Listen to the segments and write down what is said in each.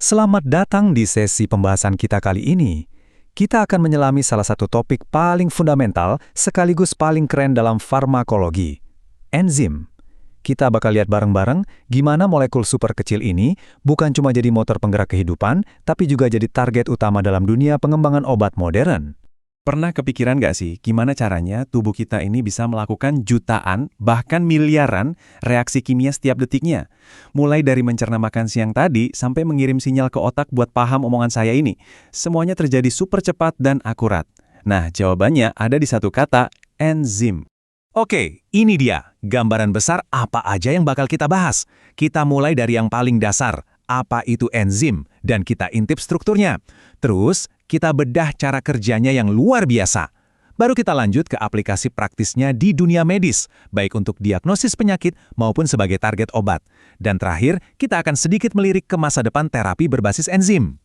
Selamat datang di sesi pembahasan kita kali ini. Kita akan menyelami salah satu topik paling fundamental sekaligus paling keren dalam farmakologi, enzim. Kita bakal lihat bareng-bareng gimana molekul super kecil ini bukan cuma jadi motor penggerak kehidupan, tapi juga jadi target utama dalam dunia pengembangan obat modern. Pernah kepikiran nggak sih gimana caranya tubuh kita ini bisa melakukan jutaan, bahkan miliaran reaksi kimia setiap detiknya? Mulai dari mencerna makan siang tadi sampai mengirim sinyal ke otak buat paham omongan saya ini. Semuanya terjadi super cepat dan akurat. Nah, jawabannya ada di satu kata, enzim. Oke, ini dia gambaran besar apa aja yang bakal kita bahas. Kita mulai dari yang paling dasar, apa itu enzim, dan kita intip strukturnya. Terus, kita bedah cara kerjanya yang luar biasa. Baru kita lanjut ke aplikasi praktisnya di dunia medis, baik untuk diagnosis penyakit maupun sebagai target obat. Dan terakhir, kita akan sedikit melirik ke masa depan terapi berbasis enzim.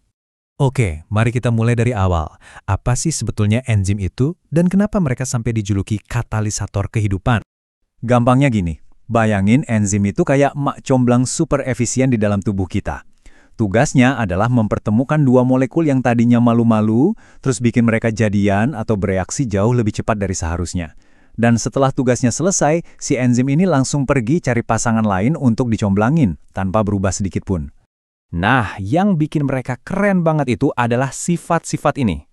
Oke, mari kita mulai dari awal. Apa sih sebetulnya enzim itu dan kenapa mereka sampai dijuluki katalisator kehidupan? Gampangnya gini, bayangin enzim itu kayak mak comblang super efisien di dalam tubuh kita. Tugasnya adalah mempertemukan dua molekul yang tadinya malu-malu, terus bikin mereka jadian atau bereaksi jauh lebih cepat dari seharusnya. Dan setelah tugasnya selesai, si enzim ini langsung pergi cari pasangan lain untuk dicomblangin, tanpa berubah sedikit pun. Nah, yang bikin mereka keren banget itu adalah sifat-sifat ini.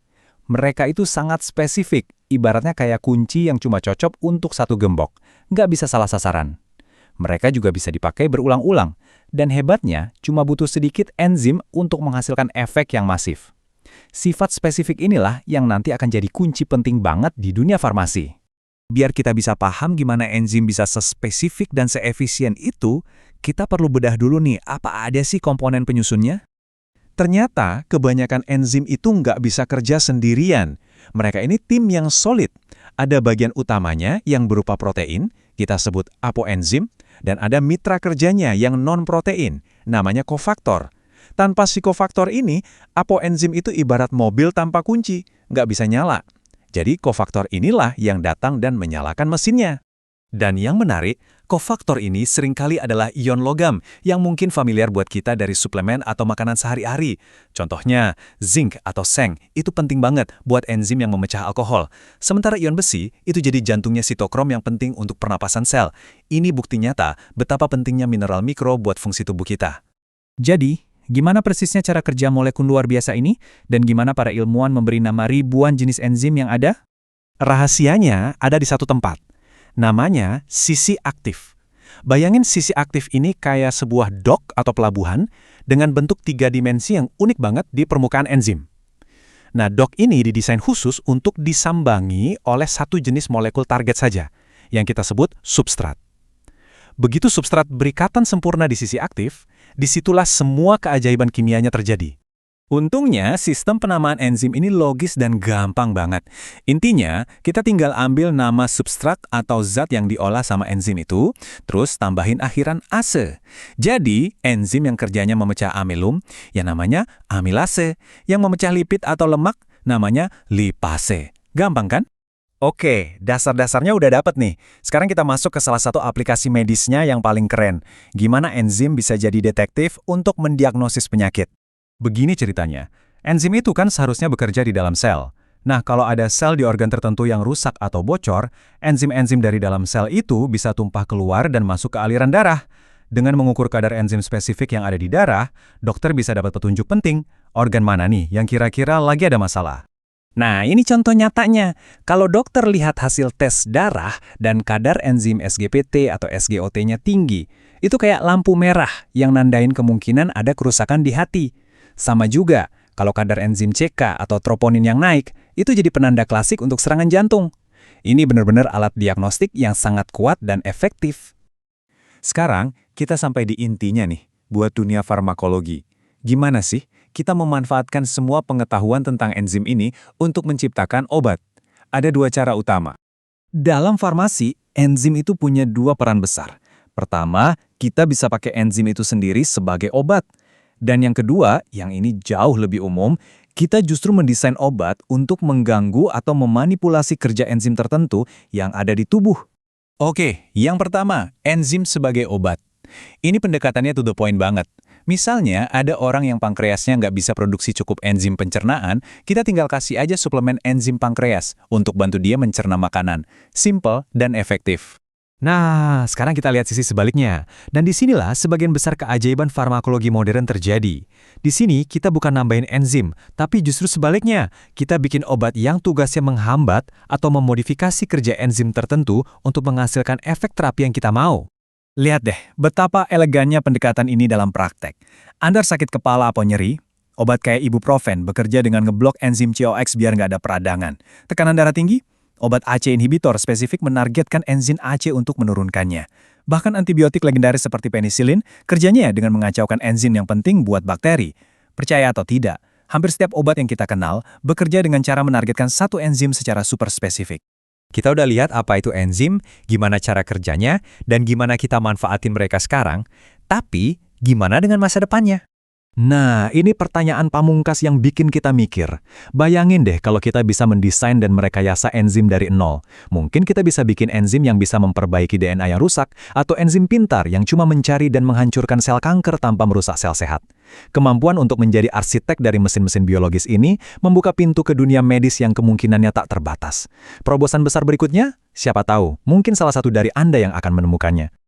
Mereka itu sangat spesifik, ibaratnya kayak kunci yang cuma cocok untuk satu gembok. Nggak bisa salah sasaran. Mereka juga bisa dipakai berulang-ulang, dan hebatnya cuma butuh sedikit enzim untuk menghasilkan efek yang masif. Sifat spesifik inilah yang nanti akan jadi kunci penting banget di dunia farmasi. Biar kita bisa paham gimana enzim bisa sespesifik dan seefisien itu, kita perlu bedah dulu nih, apa ada sih komponen penyusunnya? Ternyata kebanyakan enzim itu nggak bisa kerja sendirian. Mereka ini tim yang solid. Ada bagian utamanya yang berupa protein, kita sebut apoenzim, dan ada mitra kerjanya yang non-protein, namanya kofaktor. Tanpa si kofaktor ini, apoenzim itu ibarat mobil tanpa kunci, nggak bisa nyala. Jadi kofaktor inilah yang datang dan menyalakan mesinnya. Dan yang menarik, kofaktor ini seringkali adalah ion logam yang mungkin familiar buat kita dari suplemen atau makanan sehari-hari. Contohnya, zinc atau seng itu penting banget buat enzim yang memecah alkohol. Sementara ion besi itu jadi jantungnya sitokrom yang penting untuk pernapasan sel. Ini bukti nyata betapa pentingnya mineral mikro buat fungsi tubuh kita. Jadi, gimana persisnya cara kerja molekul luar biasa ini? Dan gimana para ilmuwan memberi nama ribuan jenis enzim yang ada? Rahasianya ada di satu tempat. Namanya sisi aktif. Bayangin sisi aktif ini kayak sebuah dok atau pelabuhan dengan bentuk 3 dimensi yang unik banget di permukaan enzim. Nah, dok ini didesain khusus untuk disambangi oleh satu jenis molekul target saja, yang kita sebut substrat. Begitu substrat berikatan sempurna di sisi aktif, disitulah semua keajaiban kimianya terjadi. Untungnya, sistem penamaan enzim ini logis dan gampang banget. Intinya, kita tinggal ambil nama substrat atau zat yang diolah sama enzim itu, terus tambahin akhiran ase. Jadi, enzim yang kerjanya memecah amilum, yang namanya amilase. Yang memecah lipid atau lemak, namanya lipase. Gampang kan? Oke, dasar-dasarnya udah dapet nih. Sekarang kita masuk ke salah satu aplikasi medisnya yang paling keren. Gimana enzim bisa jadi detektif untuk mendiagnosis penyakit. Begini ceritanya, enzim itu kan seharusnya bekerja di dalam sel. Nah, kalau ada sel di organ tertentu yang rusak atau bocor, enzim-enzim dari dalam sel itu bisa tumpah keluar dan masuk ke aliran darah. Dengan mengukur kadar enzim spesifik yang ada di darah, dokter bisa dapat petunjuk penting, organ mana nih yang kira-kira lagi ada masalah. Nah, ini contoh nyatanya. Kalau dokter lihat hasil tes darah dan kadar enzim SGPT atau SGOT-nya tinggi, itu kayak lampu merah yang nandain kemungkinan ada kerusakan di hati. Sama juga, kalau kadar enzim CK atau troponin yang naik, itu jadi penanda klasik untuk serangan jantung. Ini benar-benar alat diagnostik yang sangat kuat dan efektif. Sekarang, kita sampai di intinya nih, buat dunia farmakologi. Gimana sih kita memanfaatkan semua pengetahuan tentang enzim ini untuk menciptakan obat? Ada 2 cara utama. Dalam farmasi, enzim itu punya 2 peran besar. Pertama, kita bisa pakai enzim itu sendiri sebagai obat. Dan yang kedua, yang ini jauh lebih umum, kita justru mendesain obat untuk mengganggu atau memanipulasi kerja enzim tertentu yang ada di tubuh. Oke, yang pertama, enzim sebagai obat. Ini pendekatannya to the point banget. Misalnya, ada orang yang pankreasnya nggak bisa produksi cukup enzim pencernaan, kita tinggal kasih aja suplemen enzim pankreas untuk bantu dia mencerna makanan. Simple dan efektif. Nah, sekarang kita lihat sisi sebaliknya. Dan disinilah sebagian besar keajaiban farmakologi modern terjadi. Di sini kita bukan nambahin enzim, tapi justru sebaliknya. Kita bikin obat yang tugasnya menghambat atau memodifikasi kerja enzim tertentu untuk menghasilkan efek terapi yang kita mau. Lihat deh, betapa elegannya pendekatan ini dalam praktek. Anda sakit kepala atau nyeri, obat kayak ibuprofen bekerja dengan ngeblok enzim COX biar nggak ada peradangan. Tekanan darah tinggi, obat AC inhibitor spesifik menargetkan enzim AC untuk menurunkannya. Bahkan antibiotik legendaris seperti penisilin, kerjanya dengan mengacaukan enzim yang penting buat bakteri. Percaya atau tidak, hampir setiap obat yang kita kenal bekerja dengan cara menargetkan satu enzim secara super spesifik. Kita udah lihat apa itu enzim, gimana cara kerjanya, dan gimana kita manfaatin mereka sekarang. Tapi, gimana dengan masa depannya? Nah, ini pertanyaan pamungkas yang bikin kita mikir. Bayangin deh kalau kita bisa mendesain dan merekayasa enzim dari nol. Mungkin kita bisa bikin enzim yang bisa memperbaiki DNA yang rusak, atau enzim pintar yang cuma mencari dan menghancurkan sel kanker tanpa merusak sel sehat. Kemampuan untuk menjadi arsitek dari mesin-mesin biologis ini membuka pintu ke dunia medis yang kemungkinannya tak terbatas. Terobosan besar berikutnya? Siapa tahu, mungkin salah satu dari Anda yang akan menemukannya.